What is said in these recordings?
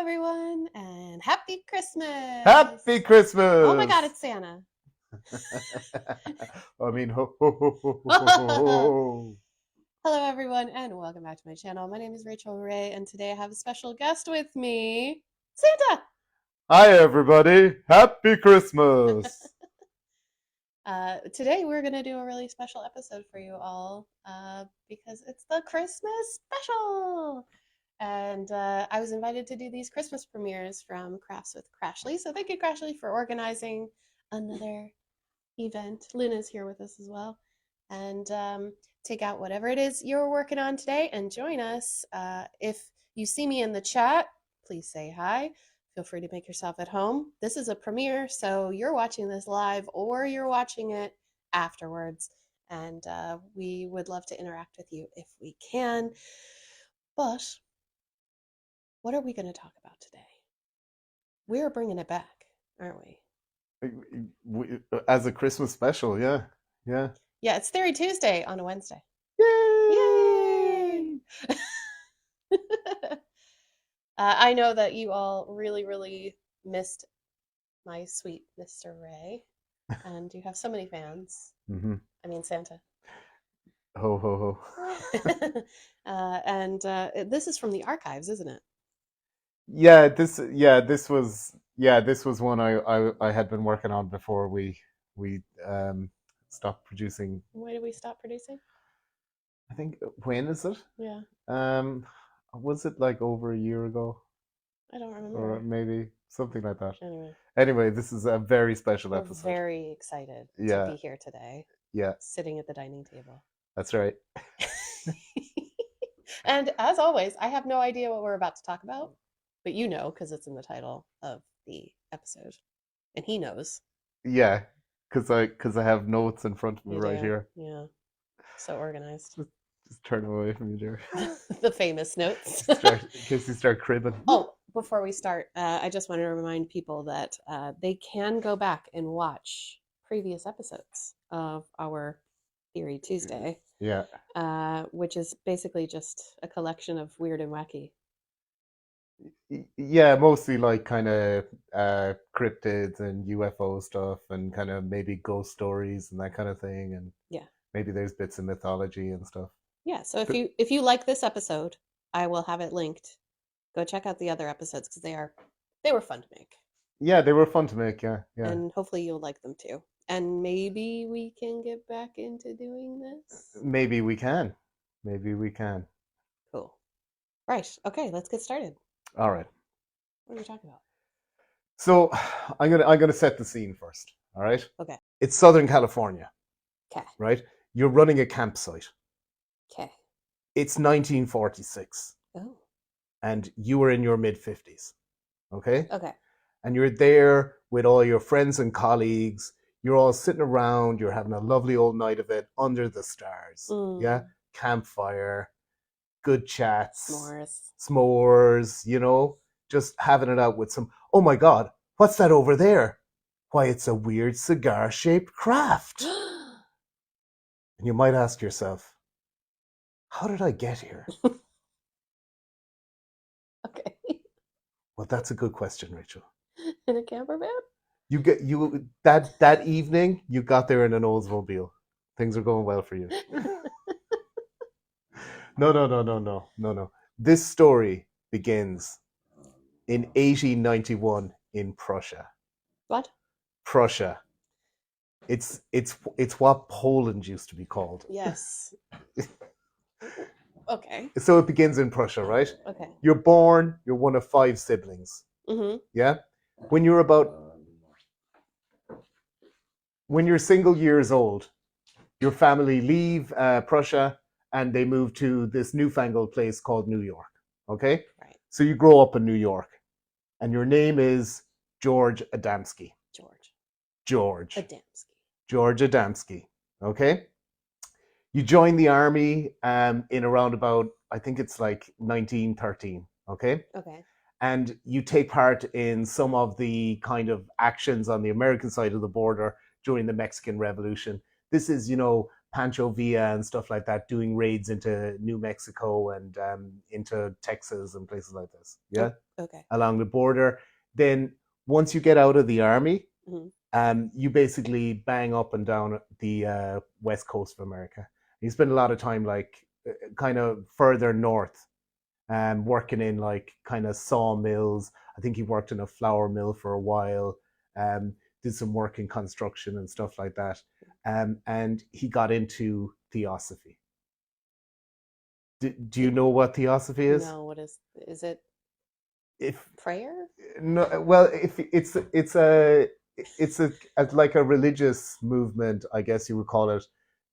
everyone, and Happy Christmas! Happy Christmas! Oh my God, it's Santa. I mean, ho, ho, ho, ho, ho, ho, ho. Hello, everyone, and welcome back to my channel. My name is Rachel Ray, and today I have a special guest with me, Santa! Hi, everybody. Happy Christmas. Today we're going to do a really special episode for you all because it's the Christmas special! And I was invited to do these Christmas premieres from Crafts with Crashly. So thank you, Crashly, for organizing another event. Luna's here with us as well. And take out whatever it is you're working on today and join us. If you see me in the chat, please say hi. Feel free to make yourself at home. This is a premiere, so you're watching this live or you're watching it afterwards. And we would love to interact with you if we can. But what are we going to talk about today? We're bringing it back, aren't we? As a Christmas special, yeah. Yeah, it's Theory Tuesday on a Wednesday. Yay! I know that you all really missed my sweet Mr. Ray, and you have so many fans. Mm-hmm. I mean, Santa. Ho, ho, ho. And this is from the archives, isn't it? This was one I had been working on before we stopped producing. Why did we stop producing? I think, when is it? Yeah. Was it like over a year ago? I don't remember. Or maybe something like that. Anyway, this is a very special we're episode. very excited to be here today. Yeah. Sitting at the dining table. That's right. And as always, I have no idea what we're about to talk about, but you know, because it's in the title of the episode, and he knows. Yeah, because I have notes in front of me right here. Yeah, so organized. Just turn away from you, Jerry. The famous notes. In case you start cribbing. Oh, before we start, I just want to remind people that they can go back and watch previous episodes of our Theory Tuesday. Yeah. Which is basically just a collection of weird and wacky. Yeah, mostly like kind of cryptids and UFO stuff and kind of maybe ghost stories and that kind of thing, and maybe there's bits of mythology and stuff. Yeah, so if you like this episode, I will have it linked. Go check out the other episodes because they were fun to make. Yeah, they were fun to make, yeah. And hopefully you'll like them too. And maybe we can get back into doing this. Maybe we can. Cool. Right. Okay, let's get started. All right. What are we talking about? So I'm gonna set the scene first. All right. Okay. It's Southern California. Okay. Right. You're running a campsite. Okay. It's 1946. Oh. And you were in your mid-50s. Okay. Okay. And you're there with all your friends and colleagues. You're all sitting around. You're having a lovely old night of it under the stars. Yeah. Campfire. Good chats. S'mores, you know, just having it out with some, oh my God, what's that over there? Why, it's a weird cigar-shaped craft. And you might ask yourself, how did I get here? Okay. Well, that's a good question, Rachel. In a camper van? That evening, you got there in an Oldsmobile. Things are going well for you. No. This story begins in 1891 in Prussia. What? Prussia. It's what Poland used to be called. Yes. Okay. So it begins in Prussia, right? Okay. You're born, you're one of 5 siblings. Mm-hmm. Yeah? When you're single years old, your family leave Prussia and they move to this newfangled place called New York. Okay? Right. So you grow up in New York. And your name is George Adamsky. George Adamsky. Okay? You join the army in around about, I think it's like 1913. Okay? Okay. And you take part in some of the kind of actions on the American side of the border during the Mexican Revolution. This is, Pancho Villa and stuff like that, doing raids into New Mexico and into Texas and places like this. Yeah. Okay. Along the border. Then once you get out of the army, you basically bang up and down the west coast of America. You spend a lot of time like kind of further north, working in like kind of sawmills. I think he worked in a flour mill for a while. Did some work in construction and stuff like that. And he got into theosophy. Do you know what theosophy is? No, what is it? If Prayer? no, well, if it's like a religious movement, I guess you would call it,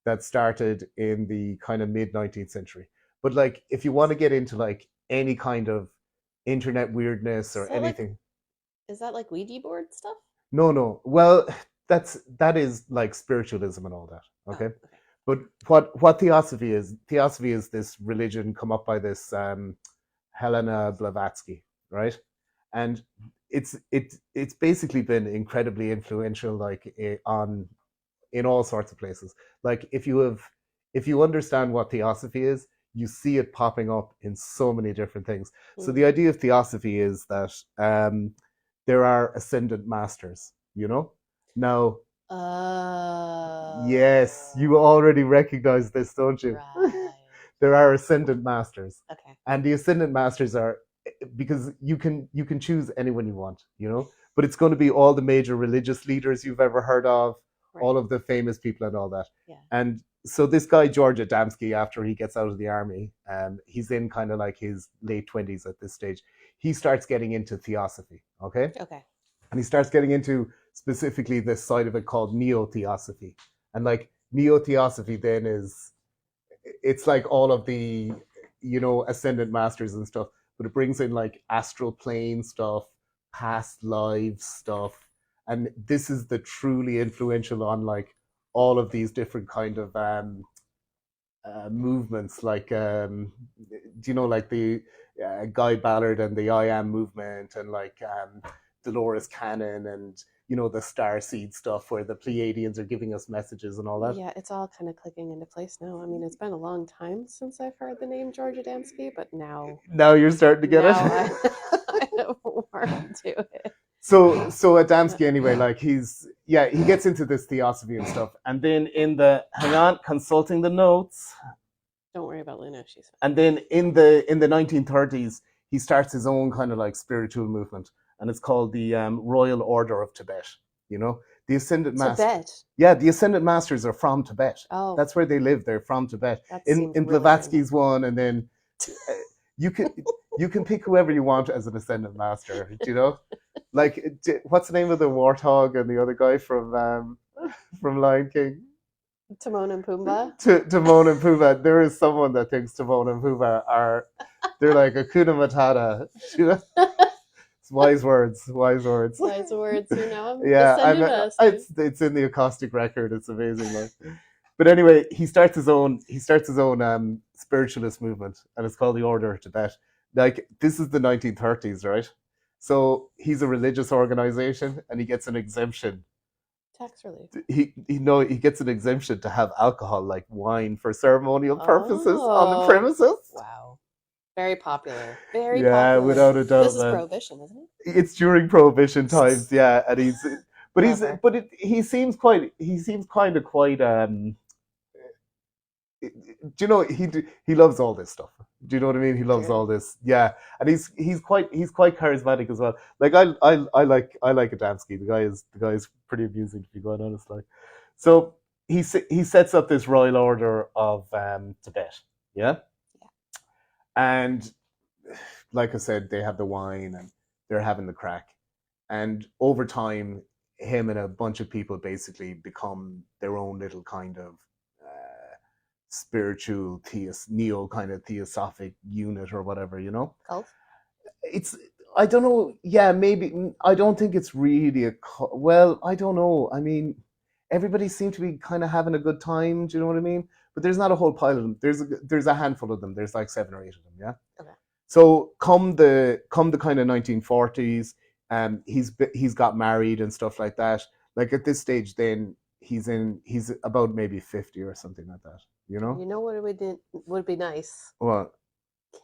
that started in the kind of mid 19th century. But like, if you want to get into like any kind of internet weirdness or anything, is that like Ouija board stuff? no. Well, that is like spiritualism and all that. Okay. Okay. But what theosophy is this religion come up by this Helena Blavatsky, right? And it's basically been incredibly influential, like in all sorts of places. Like if you understand what theosophy is, you see it popping up in so many different things. So the idea of theosophy is that there are ascendant masters, you know? Now, yes, you already recognize this, don't you? Right. There are ascendant masters. Okay. And the ascendant masters are, because you can choose anyone you want, you know? But it's going to be all the major religious leaders you've ever heard of, all of the famous people and all that. Yeah. And so this guy, George Adamsky, after he gets out of the army, he's in kind of like his late 20s at this stage. He starts getting into theosophy, okay? Okay. And he starts getting into specifically this side of it called neo-theosophy. And like neo-theosophy then it's like all of the, you know, ascendant masters and stuff, but it brings in like astral plane stuff, past lives stuff. And this is the truly influential on like all of these different kind of movements, like do you know, like the Guy Ballard and the I Am movement, and like Dolores Cannon, and you know, the starseed stuff where the Pleiadians are giving us messages and all that. Yeah, it's all kind of clicking into place now. I mean, it's been a long time since I've heard the name George Adamsky, but now you're starting to get it. I have warmed to it. So Adamsky anyway, like he gets into this theosophy and stuff, and then hang on, consulting the notes. Don't worry about Luna, she's fine. And then in the 1930s, he starts his own kind of like spiritual movement, and it's called the Royal Order of Tibet. You know, the Ascendant Masters. Tibet. Yeah, the Ascendant Masters are from Tibet. Oh, that's where they live. They're from Tibet. That in Blavatsky's one, and then you can pick whoever you want as an Ascendant Master. Do you know? Like, what's the name of the warthog and the other guy from Lion King? Timon and Pumbaa. Timon and Pumbaa. There is someone that thinks Timon and Pumbaa they're like Hakuna Matata. You know? It's wise words. Wise words. You know. Yeah, it's in the acoustic record. It's amazing. Like. But anyway, he starts his own spiritualist movement, and it's called the Order of Tibet. Like, this is the 1930s, right? So he's a religious organization, and he gets an exemption. Tax relief. He gets an exemption to have alcohol, like wine, for ceremonial purposes on the premises. Wow, very popular. Very popular. Yeah, without a doubt. This is Prohibition, isn't it? It's during Prohibition times, yeah, and he seems kind of quite do you know, he loves all this stuff. Do you know what I mean? He loves all this, yeah, and he's quite charismatic as well. Like I like Adamsky. The guy is pretty amusing, to be quite honest. Like, so he sets up this Royal Order of Tibet, yeah, and like I said, they have the wine and they're having the crack, and over time, him and a bunch of people basically become their own little kind of spiritual neo kind of theosophic unit or whatever, you know. Cult? It's, I don't know, yeah, maybe. I don't think it's really a cult. Well, I don't know. I mean, everybody seems to be kind of having a good time, do you know what I mean? But there's not a whole pile of them. There's a handful of them. There's like 7 or 8 of them, yeah. Okay. So come the kind of 1940s, he's got married and stuff like that. Like at this stage, then he's about maybe 50 or something like that. You know? You know what would be nice? Well,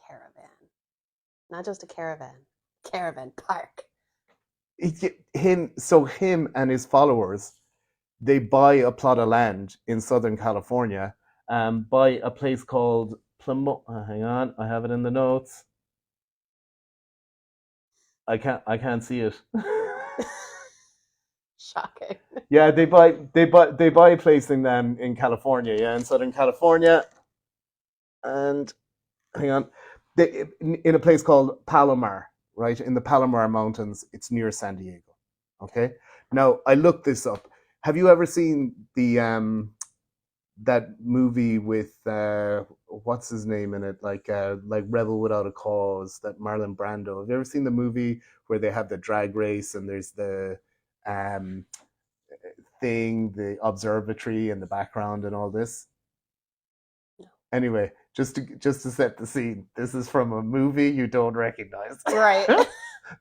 Caravan. Not just a caravan. Caravan park. him and his followers, they buy a plot of land in Southern California, by a place called Plymouth. Hang on, I have it in the notes. I can't see it. Shocking. Yeah, they buy a place in California, yeah, in Southern California, and hang on, in a place called Palomar, right in the Palomar Mountains. It's near San Diego. Okay, now I looked this up. Have you ever seen the that movie with what's his name in it, like Rebel Without a Cause, that Marlon Brando? Have you ever seen the movie where they have the drag race and there's the um the observatory in the background and all this? No. Anyway, just to set the scene, this is from a movie you don't recognize. Right.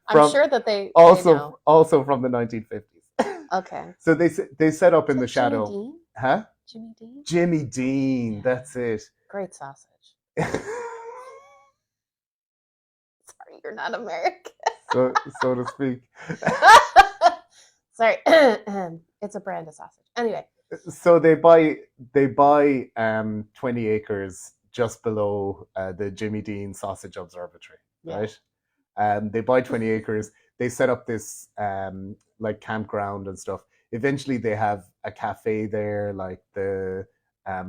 I'm sure that they also from the 1950s. Okay. So they set up in the shadow. Jimmy Dean? Huh? Jimmy Dean? Jimmy Dean, Yeah. that's it. Great sausage. Sorry, you're not American. so to speak. Sorry. It's a brand of sausage. Anyway. So they buy 20 acres just below the Jimmy Dean Sausage Observatory, right? They buy 20 acres. They set up this like campground and stuff. Eventually, they have a cafe there, like the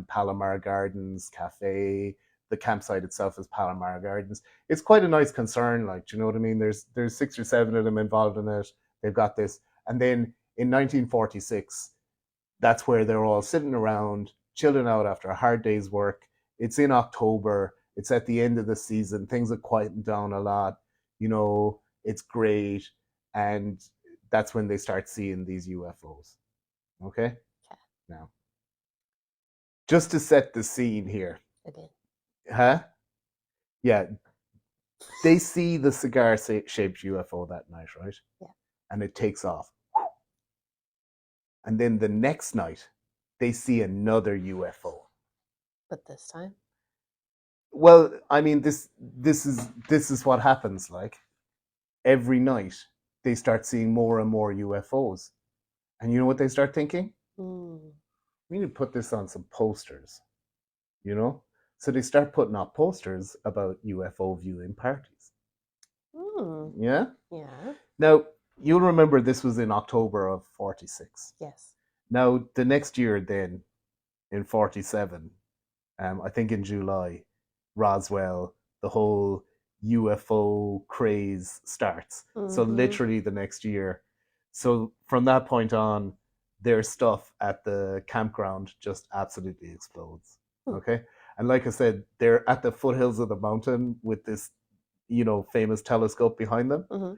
Palomar Gardens Cafe. The campsite itself is Palomar Gardens. It's quite a nice concern, like, do you know what I mean? There's 6 or 7 of them involved in it. They've got this, and then in 1946, that's where they're all sitting around, chilling out after a hard day's work. It's in October. It's at the end of the season. Things are quieting down a lot. You know, it's great. And that's when they start seeing these UFOs. Okay? Now, just to set the scene here. Okay. Huh? Yeah. They see the cigar-shaped UFO that night, right? Yeah. And it takes off. And then the next night, they see another UFO. But this time? Well, I mean, this is what happens. Like, every night, they start seeing more and more UFOs, and you know what they start thinking? We need to put this on some posters, you know. So they start putting up posters about UFO viewing parties. Yeah. Yeah. Now, you'll remember this was in October of 46. Yes. Now, the next year, then, in 47, I think in July, Roswell, the whole UFO craze starts. So literally the next year. So from that point on, their stuff at the campground just absolutely explodes. Okay. And like I said, they're at the foothills of the mountain with this, famous telescope behind them.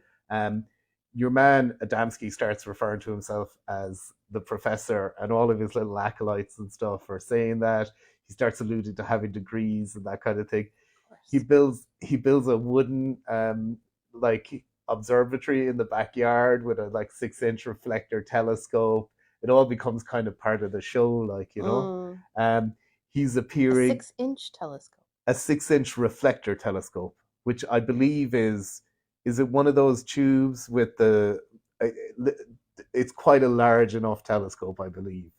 Your man Adamsky starts referring to himself as the professor, and all of his little acolytes and stuff are saying that. He starts alluding to having degrees and that kind of thing. He builds a wooden like observatory in the backyard with a 6-inch reflector telescope. It all becomes kind of part of the show, he's appearing a 6-inch telescope. A 6-inch reflector telescope, which I believe is it one of those tubes with it's quite a large enough telescope, I believe.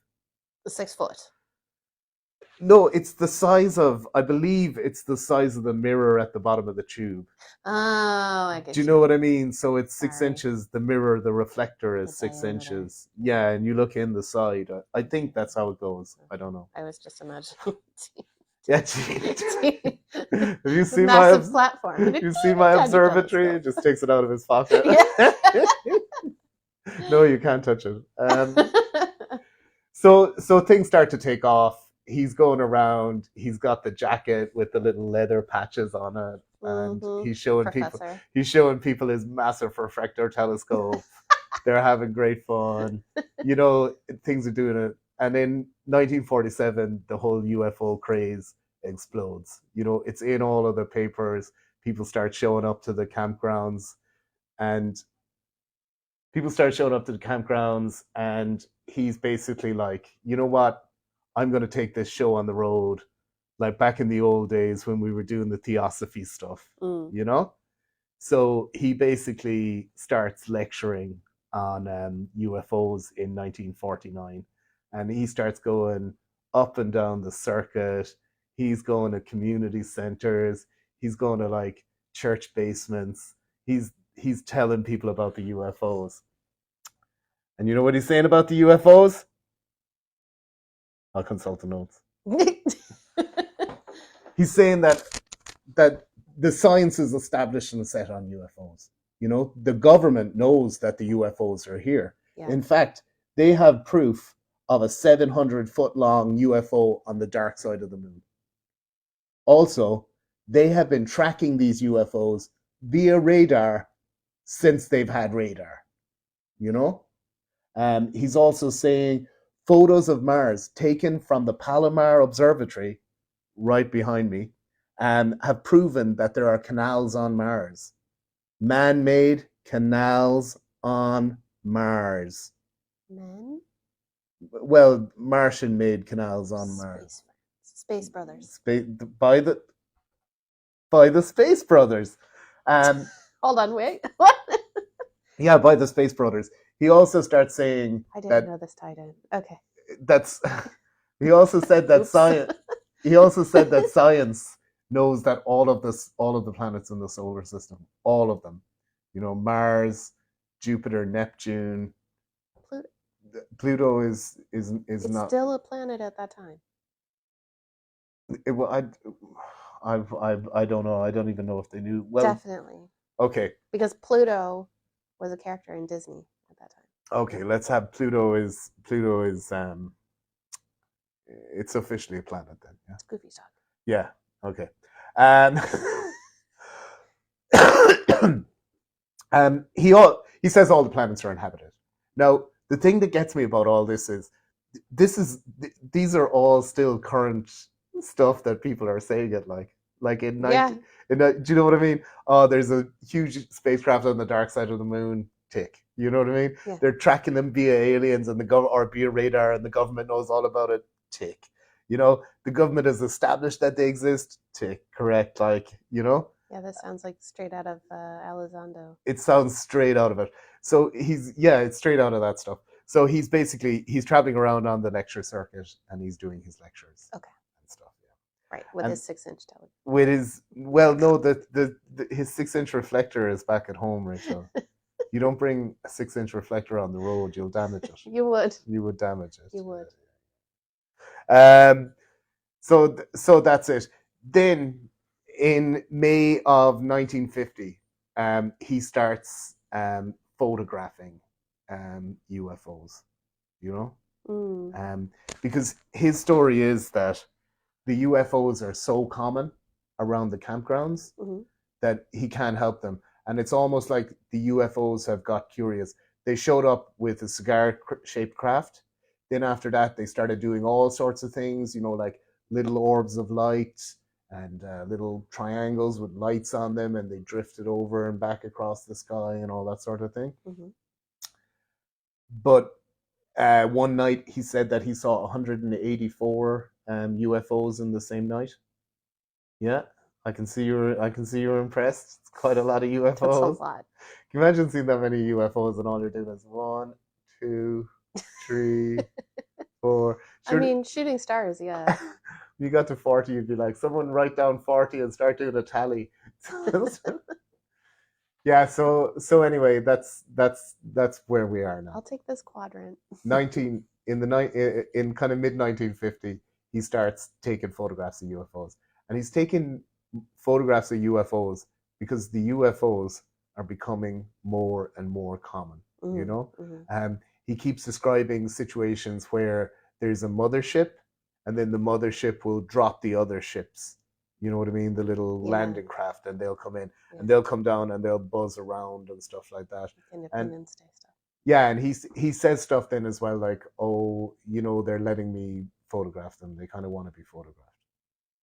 6 foot. No, I believe it's the size of the mirror at the bottom of the tube. Oh, I get you. Do you know what I mean? So it's 6 inches, the mirror, the reflector is 6 inches. Yeah, and you look in the side. I think that's how it goes. I don't know. I was just imagining. Yeah, have you seen massive platform? You see my observatory? He just takes it out of his pocket. No, you can't touch it. So things start to take off. He's going around. He's got the jacket with the little leather patches on it, and he's showing people his massive refractor telescope. They're having great fun. Things are doing it. And in 1947, the whole UFO craze explodes. It's in all of the papers. People start showing up to the campgrounds, and people start showing up to the campgrounds, and he's basically like, you know what? I'm going to take this show on the road, like back in the old days when we were doing the theosophy stuff, you know? So he basically starts lecturing on UFOs in 1949, and he starts going up and down the circuit. He's going to community centers. He's going to like church basements. He's telling people about the UFOs. And you know what he's saying about the UFOs? I'll consult the notes. He's saying that the science is established and set on UFOs. You know, the government knows that the UFOs are here. Yeah. In fact, they have proof of a 700-foot long UFO on the dark side of the moon. Also, they have been tracking these UFOs via radar since they've had radar. You know? He's also saying photos of Mars taken from the Palomar Observatory, right behind me, have proven that there are canals on Mars. Man-made canals on Mars. Men? Well, Martian-made canals on Mars. Space Brothers. By the Space Brothers. Hold on, wait. What? Yeah, by the Space Brothers. He also starts saying I didn't know this tied in. Okay. He also said that science. He also said that science knows that all of the planets in the solar system, all of them, you know, Mars, Jupiter, Neptune, Pluto is it's not still a planet at that time. I don't know. I don't even know if they knew. Well, definitely. Okay. Because Pluto was a character in Disney at that time. Okay, let's have Pluto is it's officially a planet then. Yeah. It's goofy talk. Yeah. Okay. He says all the planets are inhabited. Now, the thing that gets me about all this is these are all still current stuff that people are saying it like in 90, do you know what I mean? Oh, there's a huge spacecraft on the dark side of the moon. Tick. You know what I mean? Yeah. They're tracking them via aliens and or via radar, and the government knows all about it. Tick. You know, the government has established that they exist. Tick. Correct. Like, you know. Yeah, this sounds like straight out of Elizondo. It sounds straight out of it. So it's straight out of that stuff. So he's traveling around on the lecture circuit, and he's doing his lectures. Okay. And stuff. Yeah. Right, with his 6-inch television. With his his 6-inch reflector is back at home, Rachel. You don't bring a 6-inch reflector on the road, you'll damage it. You would. You would damage it. You would. So that's it. Then in May of 1950, he starts photographing UFOs, you know? Because his story is that the UFOs are so common around the campgrounds that he can't help them. And it's almost like the UFOs have got curious. They showed up with a cigar-shaped craft. Then after that, they started doing all sorts of things, you know, like little orbs of light and little triangles with lights on them, and they drifted over and back across the sky and all that sort of thing. But one night, he said that he saw 184 UFOs in the same night. Yeah. I can see you're impressed. It's quite a lot of UFOs. That's a lot. Can you imagine seeing that many UFOs and all you're doing is 1, 2, 3, 4. I mean, shooting stars, yeah. You got to 40, you'd be like, someone write down 40 and start doing a tally. Yeah. So anyway, that's where we are now. I'll take this quadrant. In kind of mid 1950, he starts taking photographs of UFOs, and he's taking photographs of UFOs because the UFOs are becoming more and more common. You know, he keeps describing situations where there's a mothership, and then the mothership will drop the other ships. You know what I mean? The little landing craft, and they'll come in, and they'll come down, and they'll buzz around and stuff like that. Independence Day stuff. Yeah, and he says stuff then as well, like, oh, you know, they're letting me photograph them. They kind of want to be photographed.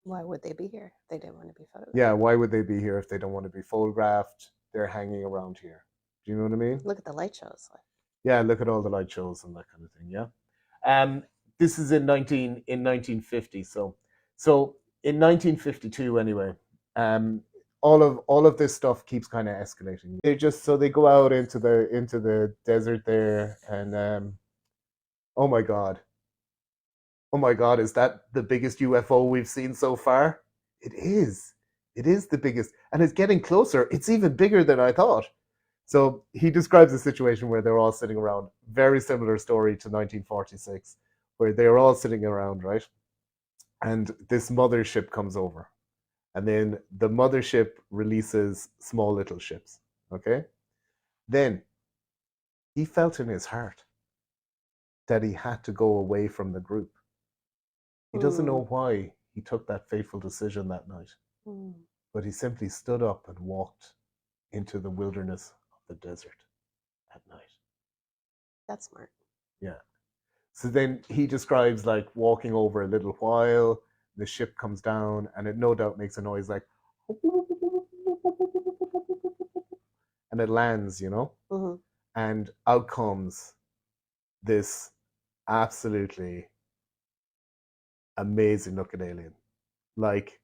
Why would they be here if they didn't want to be photographed? Yeah, why would they be here if they don't want to be photographed? They're hanging around here. Do you know what I mean? Look at the light shows. Yeah, look at all the light shows and that kind of thing. Yeah. This is in 1950. So in 1952 anyway. All of this stuff keeps kind of escalating. They go out into the desert there, and oh my god, is that the biggest UFO we've seen so far? It is. It is the biggest, and it's getting closer. It's even bigger than I thought. So he describes a situation where they're all sitting around. Very similar story to 1946, where they're all sitting around, right? And this mothership comes over. And then the mothership releases small little ships. Okay? Then he felt in his heart that he had to go away from the group. He doesn't know why he took that fateful decision that night. But he simply stood up and walked into the wilderness of the desert at night. That's smart. Yeah. So then he describes like walking over a little while, the ship comes down, and it no doubt makes a noise like, and it lands, you know? Mm-hmm. And out comes this absolutely amazing looking alien. Like,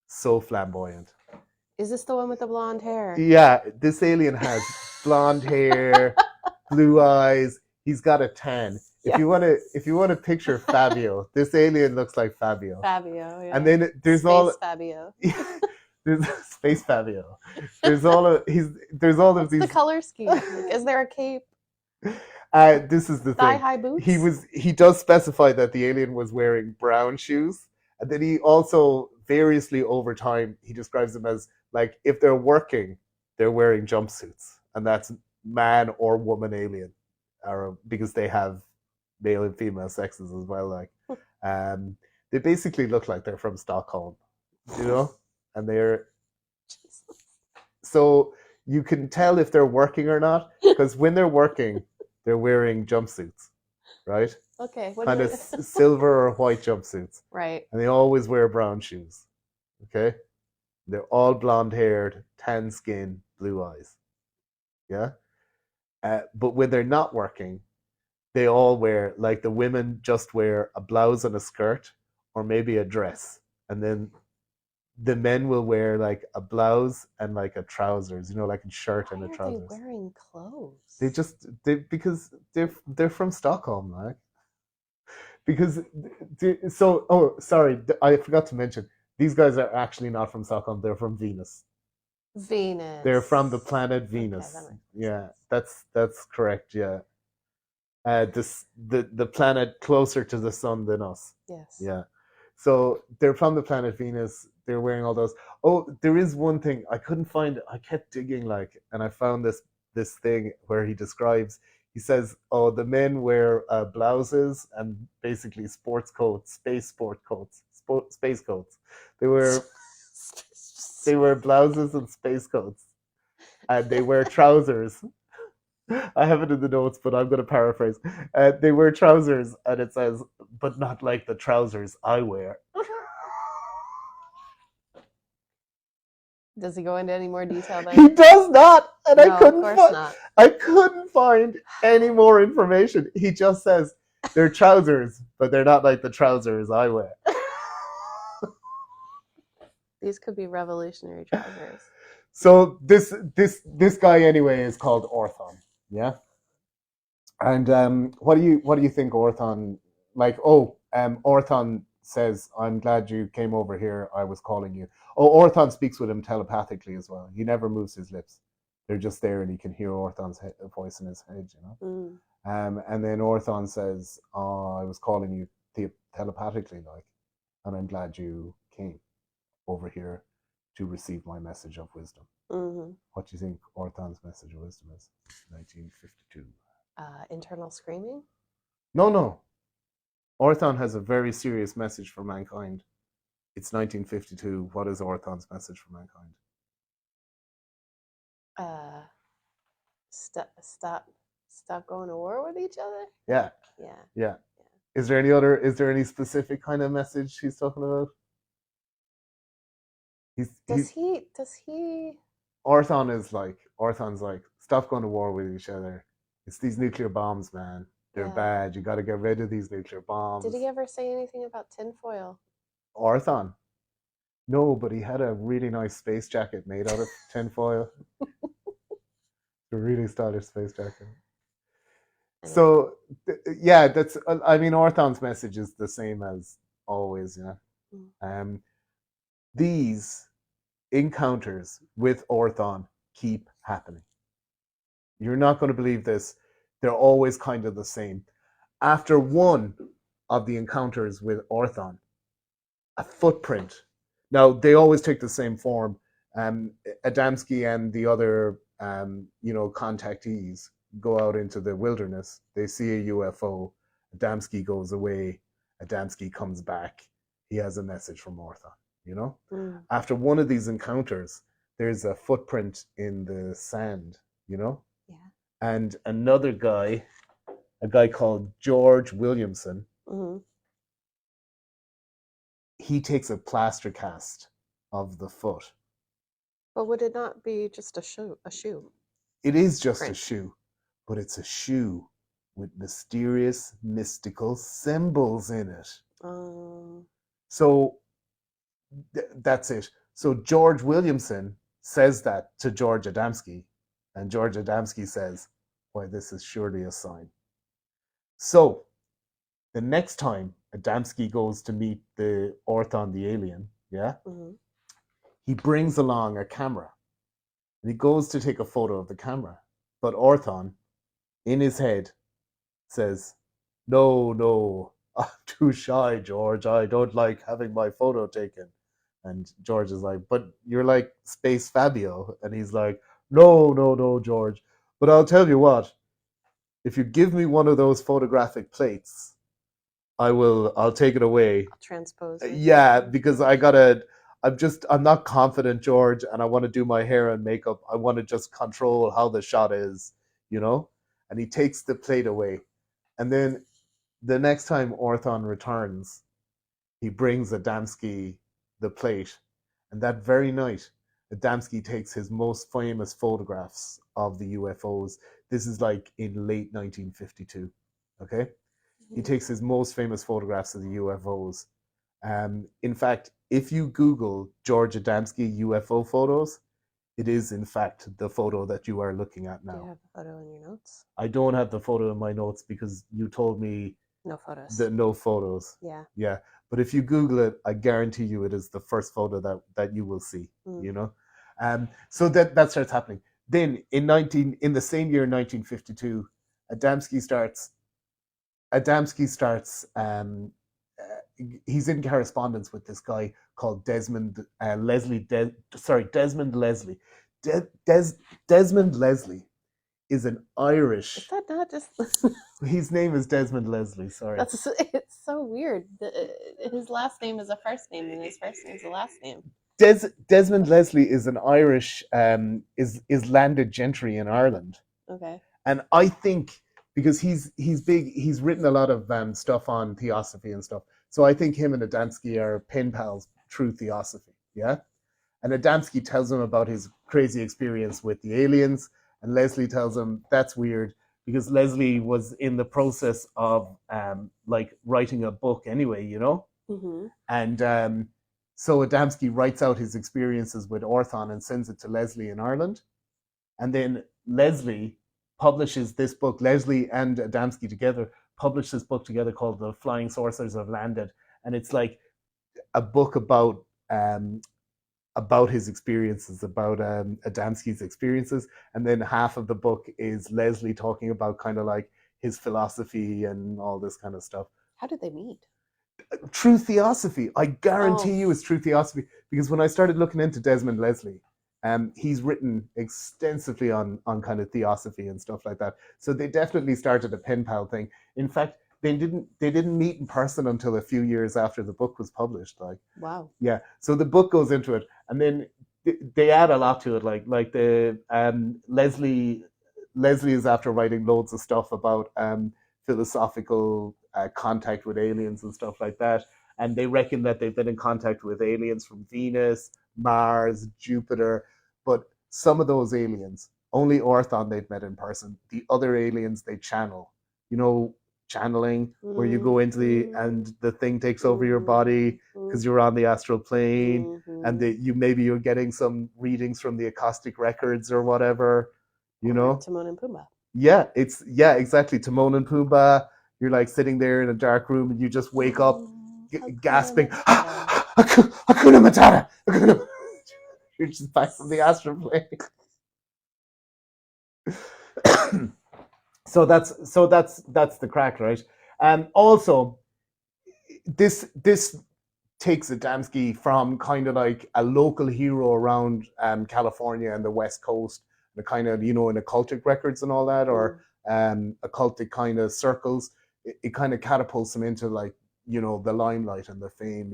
so flamboyant. Is this the one with the blonde hair? Yeah, this alien has blonde hair, blue eyes. He's got a tan. Yeah. If you want to picture Fabio, this alien looks like Fabio. Fabio, yeah. And then there's Space Fabio. There's Space Fabio. There's all of these. What's the color scheme? Like, is there a cape? This is the Thigh-high boots? He does specify that the alien was wearing brown shoes, and then he also variously over time he describes them as like if they're working, they're wearing jumpsuits, and that's man or woman alien, or because they have male and female sexes as well. Like, they basically look like they're from Stockholm, you know, and they're so you can tell if they're working or not because when they're working, they're wearing jumpsuits, right? Okay. Kind of silver or white jumpsuits. Right. And they always wear brown shoes. Okay? They're all blonde haired, tan skin, blue eyes. Yeah? But when they're not working, they all wear, like the women just wear a blouse and a skirt or maybe a dress. And then the men will wear like a blouse and like a trousers, you know, like a shirt and a trousers. Why are they wearing clothes? Because they're from Stockholm, like. Because sorry, I forgot to mention these guys are actually not from Stockholm. They're from Venus. Venus. They're from the planet Venus. Okay, yeah, that's correct. Yeah, the planet closer to the sun than us. Yes. Yeah. So they're from the planet Venus. They're wearing all those. Oh, there is one thing I couldn't find. I kept digging, like, and I found this thing where he describes. He says, "Oh, the men wear blouses and basically sports coats, space coats. They wear blouses and space coats, and they wear trousers." I have it in the notes, but I'm going to paraphrase. They wear trousers, and it says, "But not like the trousers I wear." Does he go into any more detail then? He does not, and no, I couldn't find any more information. He just says they're trousers, but they're not like the trousers I wear. These could be revolutionary trousers. So this guy anyway is called Orthon, yeah. And what do you think Orthon like? Orthon says, "I'm glad you came over here. I was calling you." Oh, Orthon speaks with him telepathically as well. He never moves his lips; they're just there, and he can hear Orthon's voice in his head, you know. And then Orthon says, "Oh, I was calling you telepathically, like, and I'm glad you came over here to receive my message of wisdom." What do you think Orthon's message of wisdom is? 1952. Internal screaming? No. Orthon has a very serious message for mankind. It's 1952. What is Orthon's message for mankind? Stop going to war with each other? Yeah. Is there any specific kind of message he's talking about? Does he? Orthon's like, Stop going to war with each other. It's these nuclear bombs, man. They're bad. You got to get rid of these nuclear bombs. Did he ever say anything about tinfoil? Orthon? No, but he had a really nice space jacket made out of tinfoil. A really stylish space jacket. So, yeah, that's. I mean, Orthon's message is the same as always. These encounters with Orthon keep happening. You're not going to believe this. They're always kind of the same. After one of the encounters with Orthon, a footprint. Now, they always take the same form. Adamsky and the other, contactees go out into the wilderness. They see a UFO. Adamsky goes away. Adamsky comes back. He has a message from Orthon, After one of these encounters, there's a footprint in the sand, Yeah. And another guy, a guy called George Williamson, he takes a plaster cast of the foot. But would it not be just a shoe? It is just a shoe, but it's a shoe with mysterious, mystical symbols in it. So that's it. So George Williamson says that to George Adamsky, and George Adamsky says, "Why, this is surely a sign." So the next time Adamsky goes to meet the Orthon, the alien, he brings along a camera. And he goes to take a photo of the camera. But Orthon, in his head, says, No, I'm too shy, George. I don't like having my photo taken. And George is like, but you're like Space Fabio. And he's like, no, George. But I'll tell you what, if you give me one of those photographic plates, I'll take it away. I'll transpose it. Yeah, because I'm not confident, George, and I want to do my hair and makeup. I want to just control how the shot is, And he takes the plate away. And then the next time Orthon returns, he brings Adamsky the plate. And that very night, Adamsky takes his most famous photographs of the UFOs. This is like in late 1952, okay? He takes his most famous photographs of the UFOs. In fact, if you Google George Adamsky UFO photos, it is in fact the photo that you are looking at now. Do you have the photo in your notes? I don't have the photo in my notes because you told me no photos. No photos. Yeah. But if you Google it, I guarantee you it is the first photo that you will see. So that starts happening. Then in the same year, 1952, Adamsky starts. He's in correspondence with this guy called Desmond Leslie. Desmond Leslie. Desmond Leslie is an Irish. Is that not just? His name is Desmond Leslie. Sorry. It's so weird. His last name is a first name, and his first name is a last name. Desmond Leslie is an Irish is landed gentry in Ireland. Okay. And I think because he's big, he's written a lot of stuff on theosophy and stuff. So I think him and Adamsky are pen pals through theosophy. Yeah. And Adamsky tells him about his crazy experience with the aliens, and Leslie tells him that's weird because Leslie was in the process of writing a book anyway, And so Adamsky writes out his experiences with Orthon and sends it to Leslie in Ireland, and then Leslie publishes this book. Leslie and Adamsky together published this book together called The Flying Saucers Have Landed, and it's like a book about his experiences, about Adamsky's experiences, and then half of the book is Leslie talking about kind of like his philosophy and all this kind of stuff. How did they meet? True theosophy. I guarantee you it's true theosophy, because when I started looking into Desmond Leslie, he's written extensively on kind of theosophy and stuff like that. So they definitely started a pen pal thing. In fact, they didn't meet in person until a few years after the book was published. Like, wow. Yeah. So the book goes into it, and then they add a lot to it. Like the Leslie is after writing loads of stuff about philosophical contact with aliens and stuff like that. And they reckon that they've been in contact with aliens from Venus, Mars, Jupiter, but some of those aliens Only Orthon they'd met in person. The other aliens they channel. You know, channeling, where you go into and the thing takes over your body because you're on the astral plane, and you're getting some readings from the Akashic records or whatever. You know, Timon and Pumbaa. Yeah, exactly. Timon and Pumbaa. You're like sitting there in a dark room, and you just wake up gasping, Hakuna Matata. You're just back from the astral plane. So that's the crack, right? Also, this takes Adamsky from kind of like a local hero around California and the West Coast, the kind of, in occultic records and all that, or occultic kind of circles. It kind of catapults him into, like, the limelight and the fame.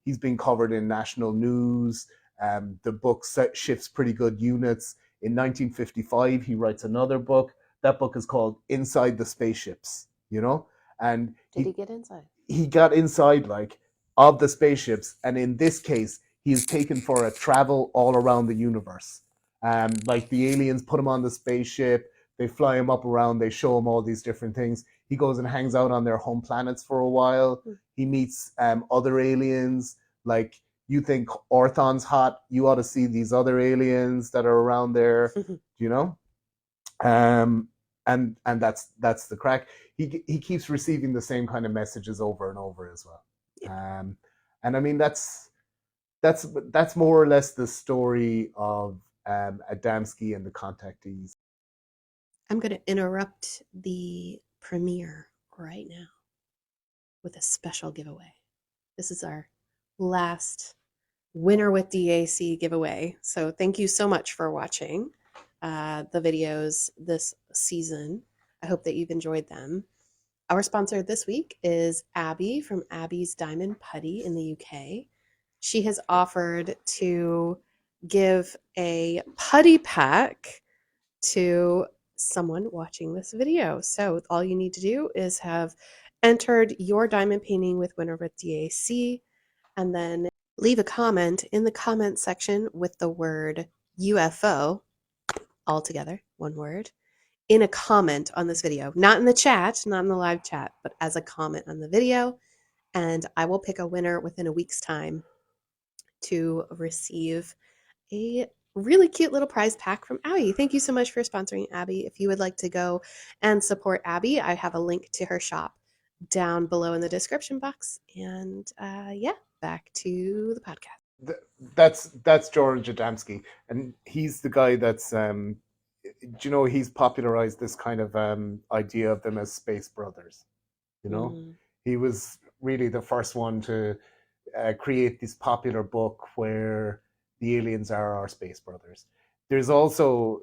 He's been covered in national news. The book shifts pretty good units. In 1955, he writes another book. That book is called Inside the Spaceships. And Did he get inside? He got inside, like, of the spaceships, and in this case, he is taken for a travel all around the universe. Like, the aliens put him on the spaceship, they fly him up around, they show him all these different things. He goes and hangs out on their home planets for a while. He meets other aliens. Like, you think Orthon's hot, you ought to see these other aliens that are around there. And that's the crack. He keeps receiving the same kind of messages over and over as well. And I mean, that's more or less the story of Adamsky and the contactees. I'm going to interrupt the premiere right now with a special giveaway. This is our last Winter with DAC giveaway. So thank you so much for watching the videos this season. I hope that you've enjoyed them. Our sponsor this week is Abby from Abby's Diamond Putty in the UK. She has offered to give a putty pack to someone watching this video. So all you need to do is have entered your diamond painting with Winter with DAC, and then leave a comment in the comment section with the word UFO, all together, one word, in a comment on this video. Not in the chat, not in the live chat, but as a comment on the video. And I will pick a winner within a week's time to receive a really cute little prize pack from Abby. Thank you so much for sponsoring Abby. If you would like to go and support Abby, I have a link to her shop down below in the description box. And yeah, back to the podcast. That's George Adamsky, and he's the guy that's he's popularized this kind of idea of them as space brothers. He was really the first one to create this popular book where the aliens are our space brothers. There's also,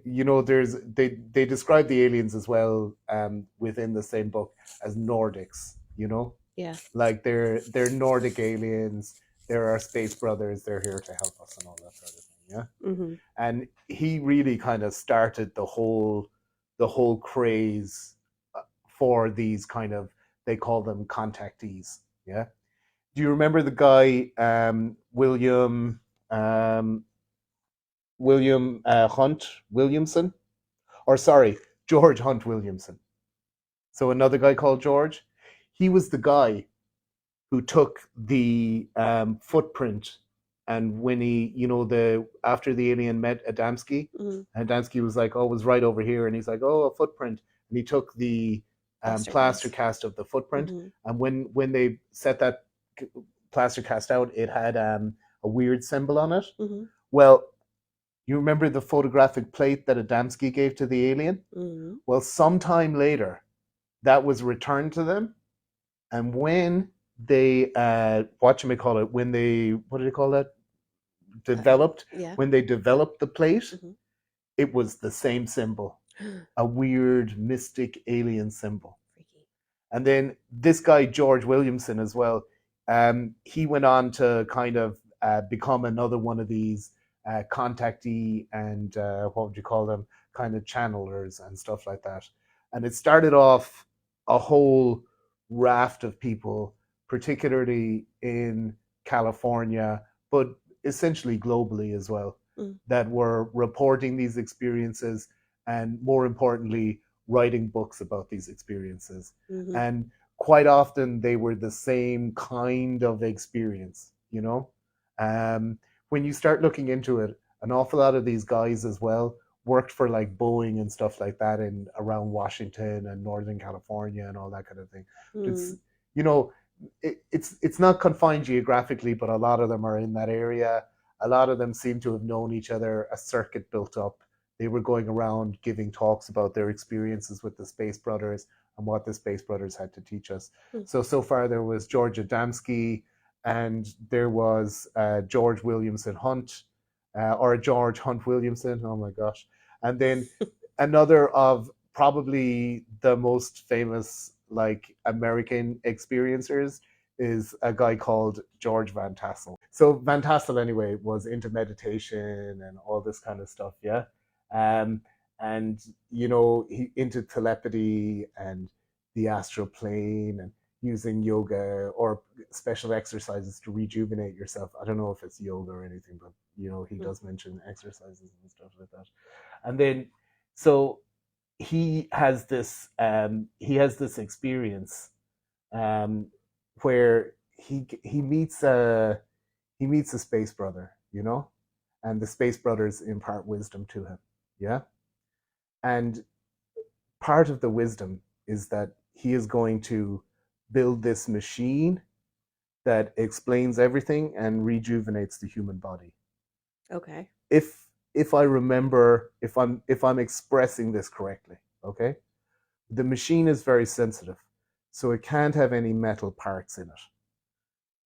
they describe the aliens as well within the same book as Nordics. Yeah. Like they're Nordic aliens. They're our space brothers. They're here to help us and all that sort of thing. Yeah. Mm-hmm. And he really kind of started the whole craze for these kind of, they call them contactees. Yeah. Do you remember the guy Hunt Williamson? Or sorry, George Hunt Williamson. So another guy called George. He was the guy who took the footprint, and when he, after the alien met Adamsky, Adamsky was like, oh, it was right over here, and he's like, oh, a footprint, and he took the plaster cast of the footprint, and when they set that plaster cast out, it had a weird symbol on it. Well, you remember the photographic plate that Adamsky gave to the alien? Well, sometime later, that was returned to them, and when they what do they call that? Developed. When they developed the plate, it was the same symbol, a weird mystic alien symbol. And then this guy George Williamson as well, he went on to kind of become another one of these contactee and what would you call them, kind of channelers and stuff like that. And it started off a whole raft of people, particularly in California, but essentially globally as well. that were reporting these experiences and, more importantly, writing books about these experiences. Mm-hmm. And quite often they were the same kind of experience, you know? When you start looking into it, an awful lot of these guys as well worked for like Boeing and stuff like that in around Washington and Northern California and all that kind of thing. But it's, you know, it's not confined geographically, but a lot of them are in that area. A lot of them seem to have known each other. A circuit built up. They were going around giving talks about their experiences with the Space Brothers and what the Space Brothers had to teach us. So far there was George Adamsky, and there was George Williamson Hunt, or George Hunt Williamson. Oh my gosh! And then another of probably the most famous like American experiencers is a guy called George Van Tassel. So Van Tassel anyway was into meditation and all this kind of stuff, yeah. And you know, he into telepathy and the astral plane and using yoga or special exercises to rejuvenate yourself. I don't know if it's yoga or anything, but you know, he does mention exercises and stuff like that. And then so he has this experience where he meets a space brother, you know, and the space brothers impart wisdom to him, yeah. And part of the wisdom is that he is going to build this machine that explains everything and rejuvenates the human body. Okay. If I remember, if I'm expressing this correctly, okay, the machine is very sensitive, so it can't have any metal parts in it.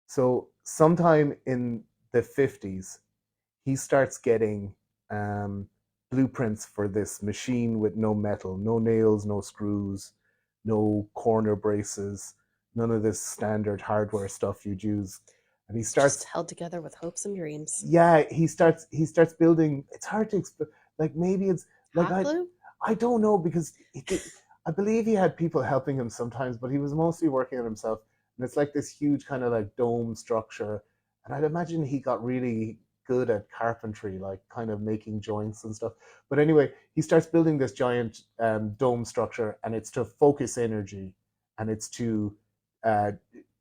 So sometime in the 50s, he starts getting blueprints for this machine with no metal, no nails, no screws, no corner braces, none of this standard hardware stuff you'd use. And he starts just held together with hopes and dreams. Yeah, he starts building. It's hard to explain. Like maybe it's like Hot glue? I don't know, because I believe he had people helping him sometimes, but he was mostly working on himself. And it's like this huge kind of like dome structure. And I'd imagine he got really good at carpentry, like kind of making joints and stuff. But anyway, he starts building this giant dome structure, and it's to focus energy, and it's to uh,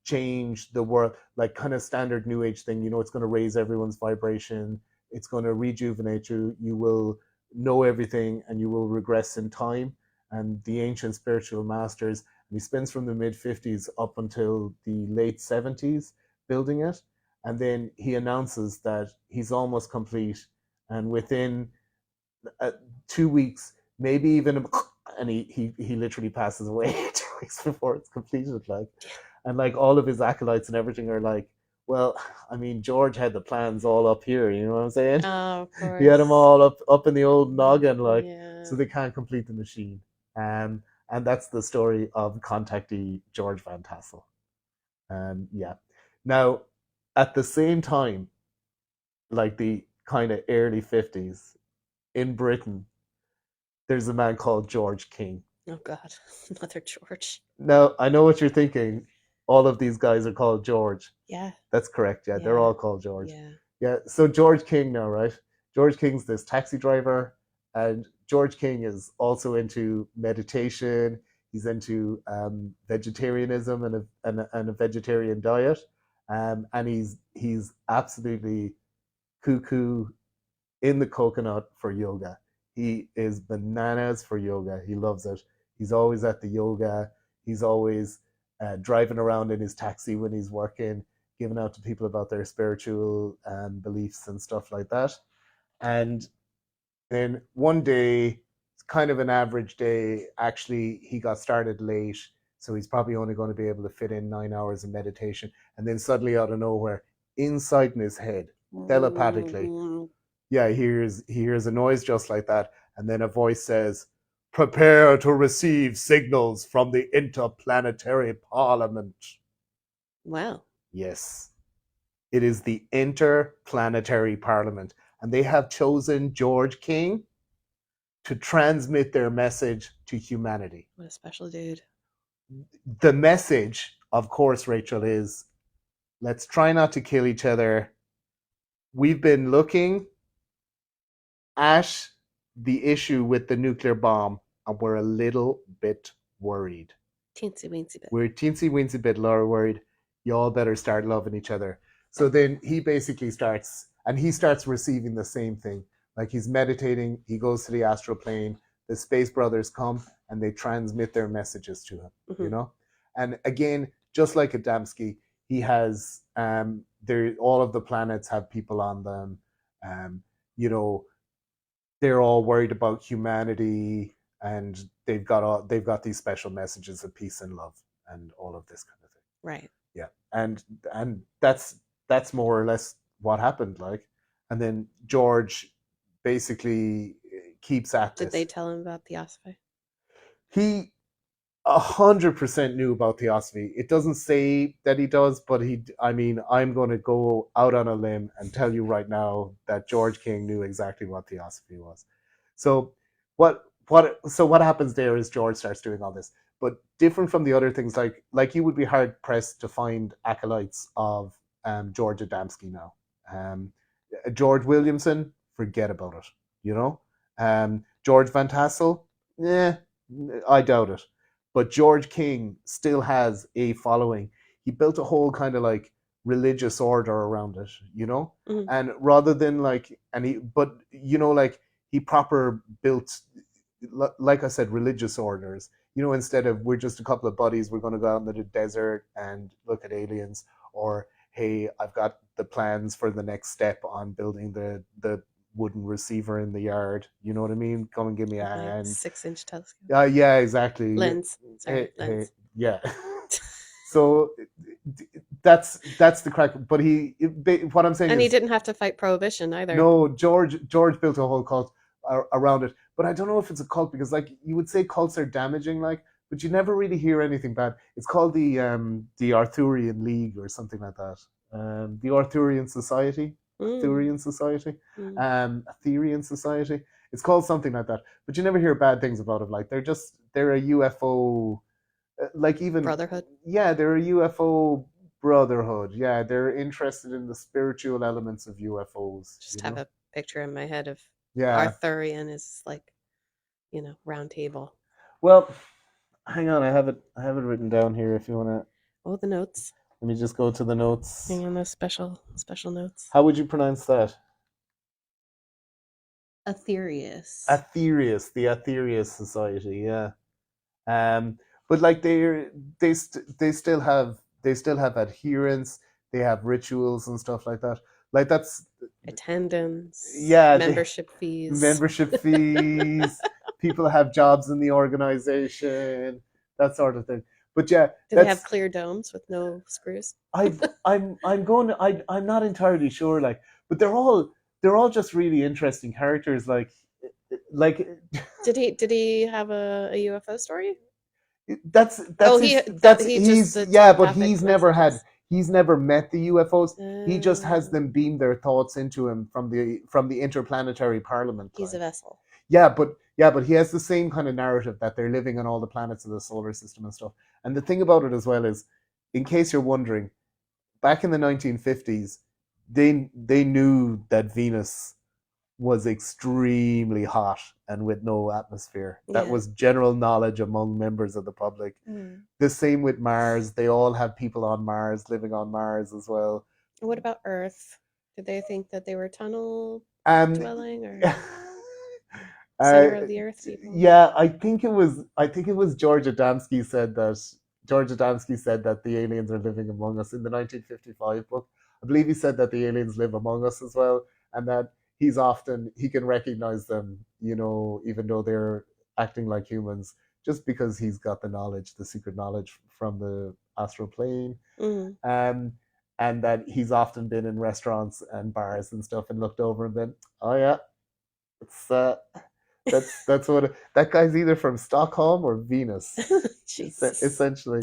change the world, like kind of standard new age thing. You know, it's going to raise everyone's vibration. It's going to rejuvenate you. You will know everything, and you will regress in time. And the ancient spiritual masters, and he spends from the mid 50s up until the late 70s building it. And then he announces that he's almost complete. And within 2 weeks, maybe even, and he literally passes away 2 weeks before it's completed. Like, and like all of his acolytes and everything are like, well, I mean, George had the plans all up here, you know what I'm saying? Oh, of course. He had them all up in the old noggin, like, Yeah. so they can't complete the machine. And that's the story of contactee George Van Tassel. Yeah. Now, at the same time, like the kind of early 50s, in Britain, there's a man called George King. Oh God, Mother George. Now, I know what you're thinking. All of these guys are called George. Yeah. That's correct. Yeah, they're Yeah. all called George. Yeah. Yeah. So George King now, right? George King's this taxi driver, and George King is also into meditation. He's into vegetarianism and a vegetarian diet, and he's absolutely cuckoo in the coconut for yoga. He is bananas for yoga. He loves it. He's always at the yoga. He's always driving around in his taxi when he's working, giving out to people about their spiritual beliefs and stuff like that. And then one day, it's kind of an average day. Actually, he got started late, so he's probably only going to be able to fit in 9 hours of meditation. And then suddenly, out of nowhere, inside in his head, telepathically, yeah, he hears a noise just like that, and then a voice says, "Prepare to receive signals from the Interplanetary Parliament." Wow. Yes, it is the Interplanetary Parliament, and they have chosen George King to transmit their message to humanity. What a special dude. The message, of course, Rachel, is let's try not to kill each other. We've been looking at the issue with the nuclear bomb, and we're a little bit worried. Teensy weensy bit. We're teensy weensy bit worried. You all better start loving each other. So then he basically starts receiving the same thing. Like he's meditating, he goes to the astral plane, the space brothers come and they transmit their messages to him, you know? And again, just like Adamsky, he has all of the planets have people on them. You know, they're all worried about humanity, and they've got these special messages of peace and love and all of this kind of thing. Right. Yeah. And that's more or less what happened, like. And then George basically keeps at this. Did they tell him about Theosophy? He 100% knew about Theosophy. It doesn't say that he does, but I'm going to go out on a limb and tell you right now that George King knew exactly what Theosophy was. So what happens there is George starts doing all this, but different from the other things, like you would be hard pressed to find acolytes of George Adamsky now. George Williamson, forget about it. You know, George Van Tassel, I doubt it. But George King still has a following. He built a whole kind of like religious order around it, you know? Mm-hmm. And rather than he proper built, like I said, religious orders. You know, instead of we're just a couple of buddies, we're going to go out into the desert and look at aliens, or hey, I've got the plans for the next step on building the wooden receiver in the yard. You know what I mean? Come and give me a hand. 6-inch telescope. Yeah, exactly. Lens. Sorry, lens. Yeah. So that's the crack. But what I'm saying and is, he didn't have to fight prohibition either. No, George built a whole cult around it. But I don't know if it's a cult, because like you would say cults are damaging, like, but you never really hear anything bad. It's called the Arthurian League or something like that. The Arthurian Society. Arthurian Society. Aetherian Society. It's called something like that. But you never hear bad things about it. Like they're a UFO, like even brotherhood. Yeah, they're a UFO brotherhood. Yeah, they're interested in the spiritual elements of UFOs. Just have a picture in my head of Yeah. Arthurian is like, round table. Well, hang on, I have it written down here if you want to. Oh, the notes. Let me just go to the notes. Hang on, those special notes. How would you pronounce that? Aetherius. The Aetherius Society, yeah. But like they still have adherents. They have rituals and stuff like that. Like that's attendance. Yeah, membership fees. People have jobs in the organization, that sort of thing. But yeah, do they have clear domes with no screws? I'm not entirely sure. Like, but they're all just really interesting characters. Like. Did he have a UFO story? But he's never met the UFOs. He just has them beam their thoughts into him from the interplanetary parliament. He's a vessel. Yeah, but he has the same kind of narrative that they're living on all the planets of the solar system and stuff. And the thing about it as well is, in case you're wondering, back in the 1950s, they knew that Venus was extremely hot and with no atmosphere. That was general knowledge among members of the public. The same with Mars. They all have people on Mars, living on Mars as well. What about Earth? Did they think that they were tunnel dwelling or center of the Earth people? Yeah, I think it was George Adamsky said that. George Adamsky said that the aliens are living among us in the 1955 book. I believe he said that the aliens live among us as well, and that he can recognize them, even though they're acting like humans, just because he's got the secret knowledge from the astral plane. And that he's often been in restaurants and bars and stuff and looked over and been, oh yeah, that's what that guy's either from Stockholm or Venus, essentially.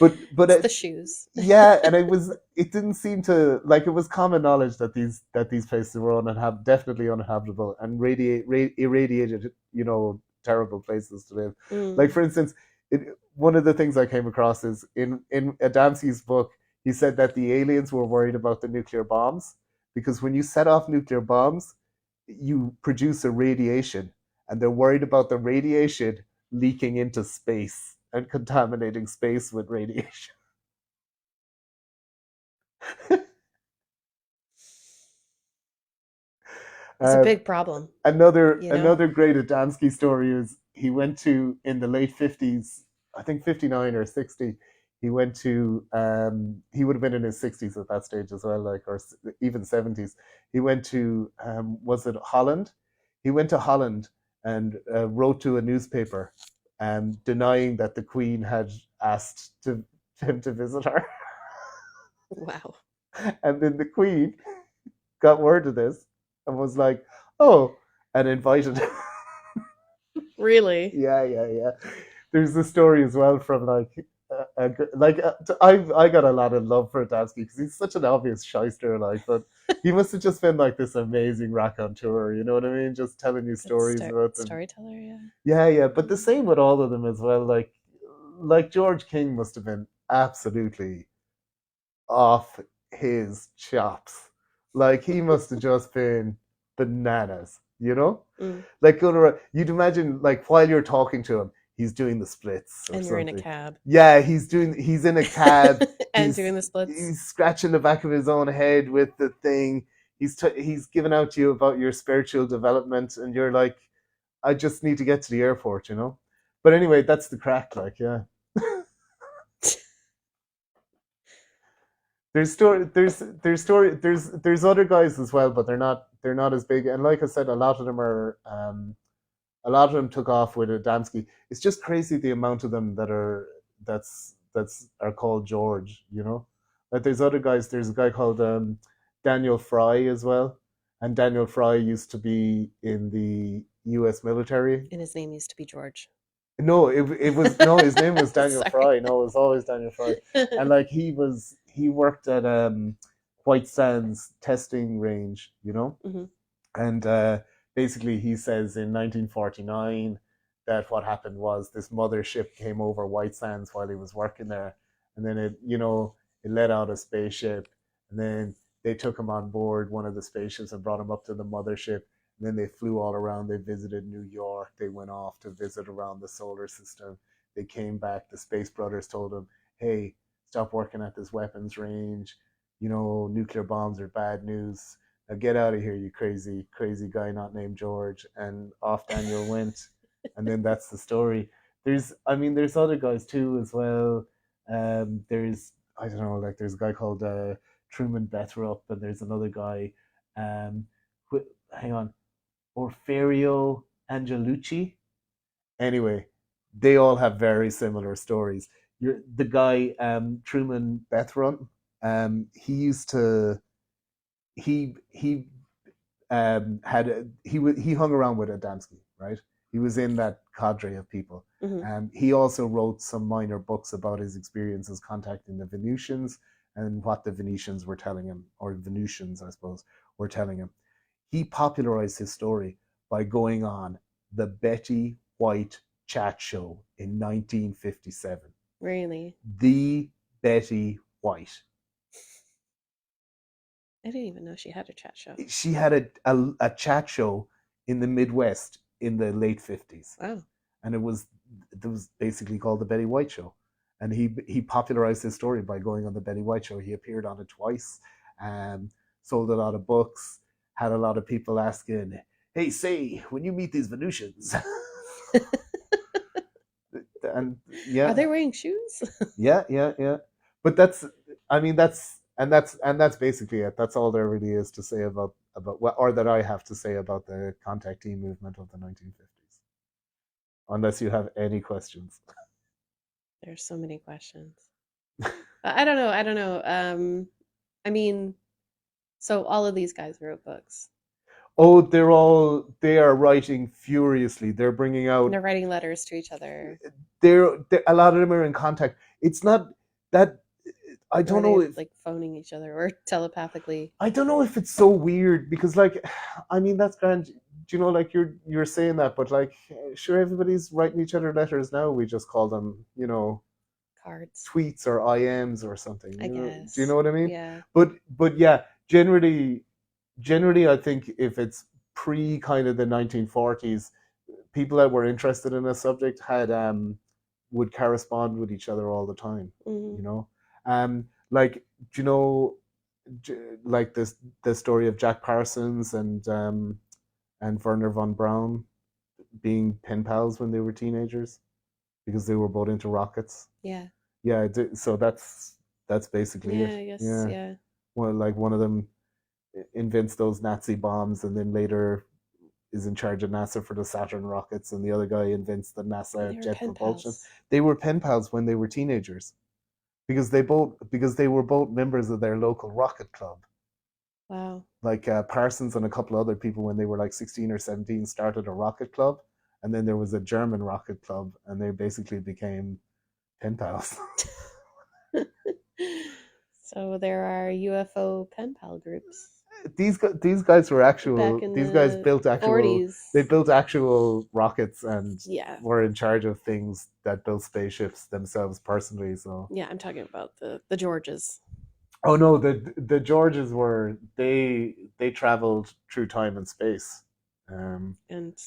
But it's the shoes. Yeah, and it didn't seem to, like, it was common knowledge that these places were definitely uninhabitable and irradiated, terrible places to live. Like, for instance, one of the things I came across is in Adamski's book, he said that the aliens were worried about the nuclear bombs, because when you set off nuclear bombs, you produce a radiation, and they're worried about the radiation leaking into space and contaminating space with radiation. It's a Uh, big problem, another great Adamsky story is he went to in the late 50s, I think 59 or 60. He went to he would have been in his 60s at that stage as well, like, or even 70s. He went to was it Holland? He went to Holland and wrote to a newspaper denying that the Queen had asked him to visit her. Wow. And then the Queen got word of this and was like, "Oh," and invited him. Really? Yeah. There's a story as well from I got a lot of love for Adamski because he's such an obvious shyster, like, but he must have just been like this amazing raconteur, you know what I mean? Just telling you stories about them. Storyteller, yeah. Yeah. But the same with all of them as well. Like George King must have been absolutely off his chops. Like he must have just been bananas, you know? Like going around, you'd imagine like while you're talking to him, he's doing the splits or and something. you're in a cab. Yeah, he's in a cab and doing the splits. He's scratching the back of his own head with the thing. He's giving out to you about your spiritual development, and you're like, I just need to get to the airport, you know? But anyway, that's the crack, like, yeah. There's other guys as well, but they're not as big. And like I said, a lot of them took off with Adamski. It's just crazy the amount of them that's are called George. You know, like there's other guys. There's a guy called Daniel Fry as well, and Daniel Fry used to be in the U.S. military. And his name used to be George. No, it was no. His name was Daniel Fry. No, it was always Daniel Fry. And like he worked at White Sands testing range, you know, and basically he says in 1949 that what happened was this mothership came over White Sands while he was working there, and then it let out a spaceship, and then they took him on board one of the spaceships and brought him up to the mothership. And then they flew all around. They visited New York. They went off to visit around the solar system. They came back. The Space Brothers told them, hey, stop working at this weapons range. You know, nuclear bombs are bad news. Now get out of here, you crazy guy not named George. And off Daniel went. And then that's the story. There's other guys too as well. There's, I don't know, like there's a guy called Truman Bethurum, and there's another guy. Hang on. Orfeo Angelucci. Anyway, they all have very similar stories. The guy Truman Bethurum, he used to he he hung around with Adamski, right? He was in that cadre of people. He also wrote some minor books about his experiences contacting the Venusians and what the Venetians were telling him, or Venusians, I suppose, were telling him. He popularized his story by going on the Betty White chat show in 1957. Really? The Betty White. I didn't even know she had a chat show. She had a chat show in the Midwest in the late 50s. Wow. And it was basically called the Betty White Show. And he popularized his story by going on the Betty White Show. He appeared on it twice, sold a lot of books, had a lot of people asking, hey, say, when you meet these Venusians. And yeah. Are they wearing shoes? Yeah. But that's basically it. That's all there really is to say about what, or that I have to say about the contactee movement of the 1950s. Unless you have any questions. There's so many questions. I don't know. I mean, so all of these guys wrote books. Oh, they are writing furiously. They're bringing out. And they're writing letters to each other. They're a lot of them are in contact. It's not that I don't know if like phoning each other or telepathically. I don't know if it's so weird because, like, I mean, that's grand. You know, like you're saying that, but like, sure, everybody's writing each other letters now. We just call them, you know, cards, tweets, or IMs or something. I guess. Do you know what I mean? Yeah. But yeah, generally, I think if it's pre kind of the 1940s, people that were interested in a subject had would correspond with each other all the time. You know, like do you know, like this the story of Jack Parsons and Werner von Braun being pen pals when they were teenagers because they were both into rockets. Yeah. Yeah, so that's basically it. I guess. Yeah. Yeah. Well, like one of them invents those Nazi bombs and then later is in charge of NASA for the Saturn rockets, and the other guy invents the NASA jet propulsion. They were pen pals when they were teenagers because they were both members of their local rocket club. Wow. Like Parsons and a couple of other people, when they were like 16 or 17, started a rocket club, and then there was a German rocket club, and they basically became pen pals. So there are UFO pen pal groups. These guys were actual. These guys built actual. 40s. They built actual rockets and yeah, were in charge of things that built spaceships themselves personally. So yeah, I'm talking about the Georges. Oh no, the Georges were they traveled through time and space, and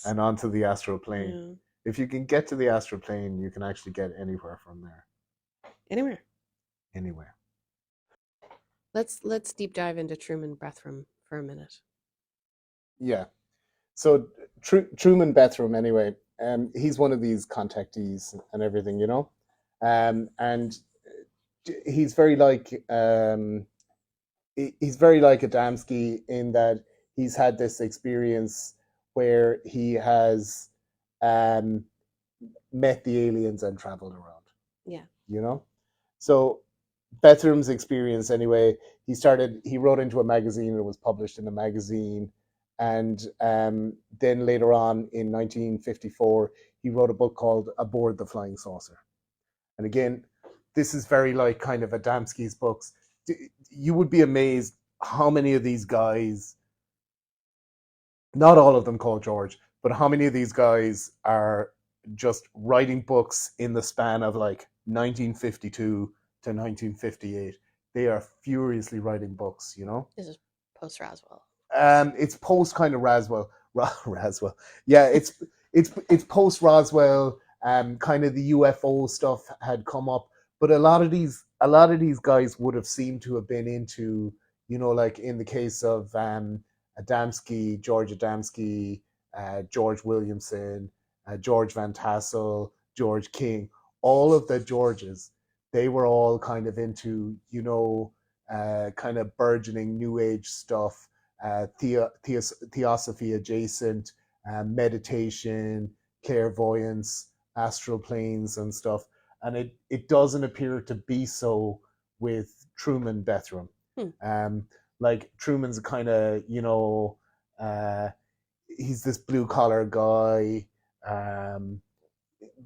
onto the astral plane. Yeah. If you can get to the astral plane, you can actually get anywhere from there. Anywhere. Let's deep dive into Truman Bethurum for a minute. Yeah. So Truman Bethurum, anyway, he's one of these contactees and everything, you know, and he's very like Adamsky in that he's had this experience where he has met the aliens and traveled around. Yeah. You know, so Bethurum's experience, anyway, he wrote into a magazine, it was published in a magazine, and then later on in 1954, he wrote a book called Aboard the Flying Saucer. And again, this is very like kind of Adamsky's books. You would be amazed how many of these guys, not all of them called George, but how many of these guys are just writing books in the span of like 1952 to 1958. They are furiously writing books, you know. This is post Roswell. It's post kind of Roswell. Roswell. Yeah, it's post Roswell. Kind of the UFO stuff had come up, but a lot of these guys would have seemed to have been into, you know, like in the case of Adamsky, George Adamsky, George Williamson, George Van Tassel, George King, all of the Georges, they were all kind of into, you know, kind of burgeoning New Age stuff, theosophy adjacent, meditation, clairvoyance, astral planes and stuff. And it doesn't appear to be so with Truman Bethurum. Like Truman's kind of, you know, he's this blue collar guy.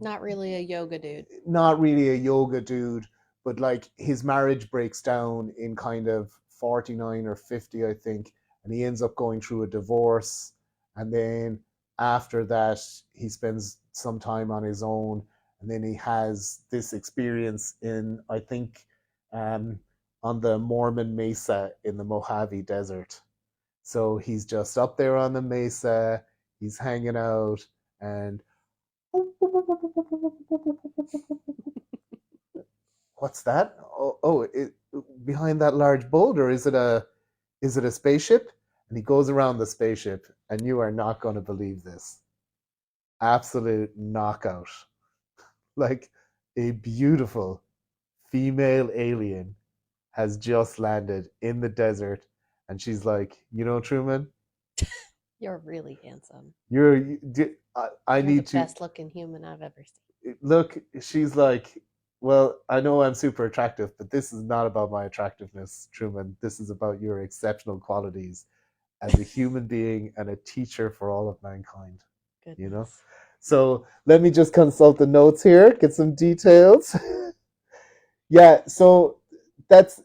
Not really a yoga dude. Not really a yoga dude, but like his marriage breaks down in kind of 49 or 50, I think, and he ends up going through a divorce. And then after that, he spends some time on his own, and then he has this experience in, I think, on the Mormon Mesa in the Mojave Desert. So he's just up there on the mesa, he's hanging out, and what's that? Behind that large boulder, is it a spaceship? And he goes around the spaceship, and you are not going to believe this. Absolute knockout. Like a beautiful female alien has just landed in the desert, and she's like, you know, Truman, you're really handsome. You're the best looking human I've ever seen. Look, she's like, well, I know I'm super attractive, but this is not about my attractiveness, Truman. This is about your exceptional qualities as a human being and a teacher for all of mankind. Goodness. You know? So let me just consult the notes here, get some details. Yeah, so that's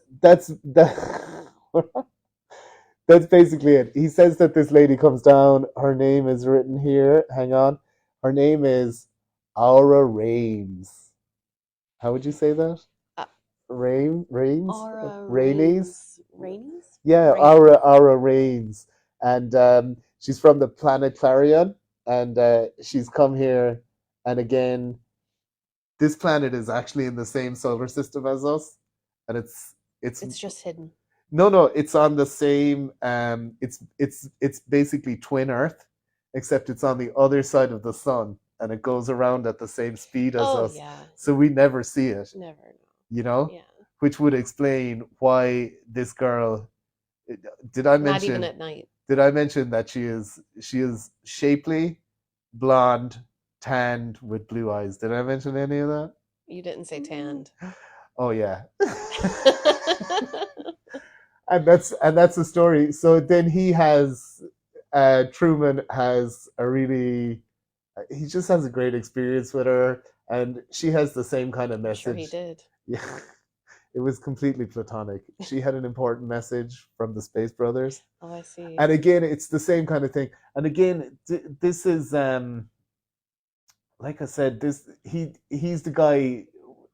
basically it. He says that this lady comes down. Her name is written here. Hang on. Her name is Aura Raines. How would you say that? Raines? Aura Raines? Yeah, Aura Raines. And She's from the planet Clarion, and she's come here. And again, this planet is actually in the same solar system as us, and It's just hidden. no, it's on the same. It's basically twin Earth, except it's on the other side of the sun, and it goes around at the same speed as us. Yeah. So we never see it. Never know. You know, Yeah. which would explain why this girl. Did I mention? Not even at night. Did I mention that she is shapely, blonde, tanned with blue eyes? Did I mention any of that? You didn't say tanned. Oh yeah. and that's the story. So then he has Truman has a really he just has a great experience with her, and she has the same kind of message. Sure he did. Yeah. It was completely platonic. She had an important message from the Space Brothers. Oh, I see. And again, it's the same kind of thing. And again, this is like I said, he's the guy.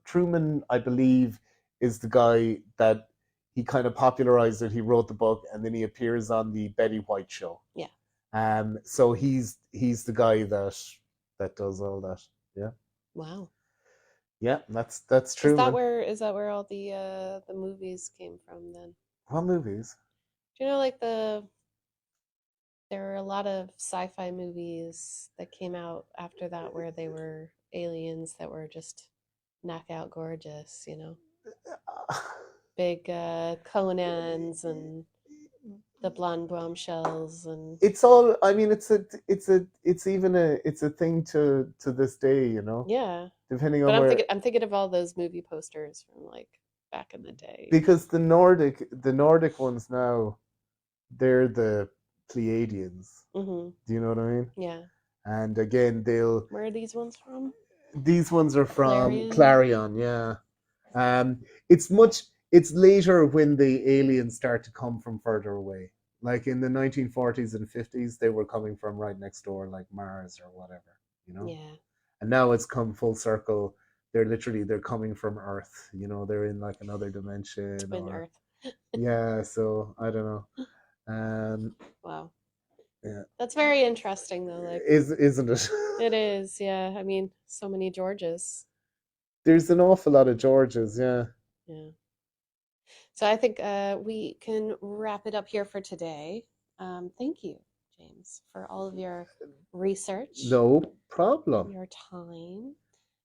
Truman, I believe, is the guy that he kind of popularized it. He wrote the book, and then he appears on the Betty White show. Yeah. So he's the guy that does all that. Yeah. Wow. Yeah, that's true. Is that where all the movies came from then? What movies? Do you know, like there were a lot of sci-fi movies that came out after that where they were aliens that were just knockout gorgeous, you know? Big Conans and the blonde bombshells, and it's all. I mean, it's a thing to this day, you know. Yeah. Depending on but where. I'm thinking of all those movie posters from like back in the day. Because the Nordic ones now, they're the Pleiadians. Mm-hmm. Do you know what I mean? Yeah. And again, Where are these ones from? These ones are from Clarion. Yeah. It's later when the aliens start to come from further away. Like in the 1940s and 50s, they were coming from right next door, like Mars or whatever, you know? Yeah. And now it's come full circle. They're coming from Earth, you know, they're in like another dimension. Twin Earth. Yeah, so I don't know. Wow. Yeah. That's very interesting though. Like, isn't it? It is, yeah. I mean, so many Georges. There's an awful lot of Georges, yeah. Yeah. So I think we can wrap it up here for today. Thank you, James, for all of your research. No problem. Your time.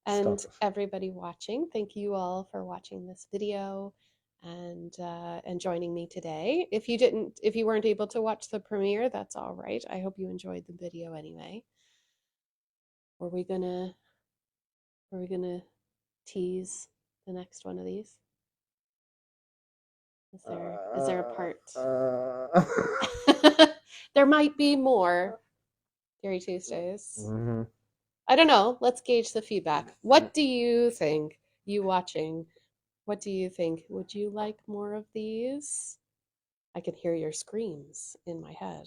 And everybody watching, thank you all for watching this video and joining me today. If you weren't able to watch the premiere, that's all right. I hope you enjoyed the video anyway. Were we gonna tease the next one of these? Is there a part? There might be more Theory Tuesdays. Mm-hmm. I don't know. Let's gauge the feedback. What do you think? You watching? What do you think? Would you like more of these? I can hear your screams in my head.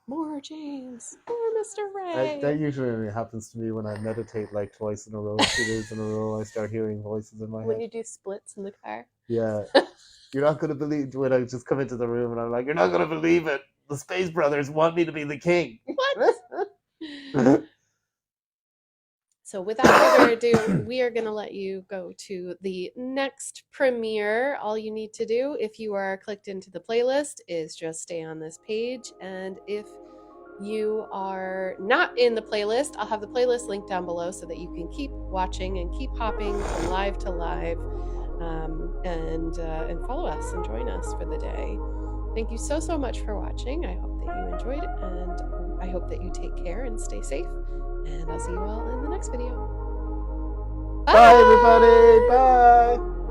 More James. More Mr. Ray. That usually only happens to me when I meditate like twice in a row, 2 days in a row. I start hearing voices in my head. When you do splits in the car. Yeah. You're not going to believe when I just come into the room and I'm like, you're not going to believe it. The Space Brothers want me to be the king. What? So without further ado, we are going to let you go to the next premiere. All you need to do, if you are clicked into the playlist, is just stay on this page. And if you are not in the playlist, I'll have the playlist linked down below so that you can keep watching and keep hopping from live to live, and follow us and join us for the day. Thank you so much for watching. I hope that you enjoyed it, and I hope that you take care and stay safe. And I'll see you all in the next video. Bye everybody. Bye.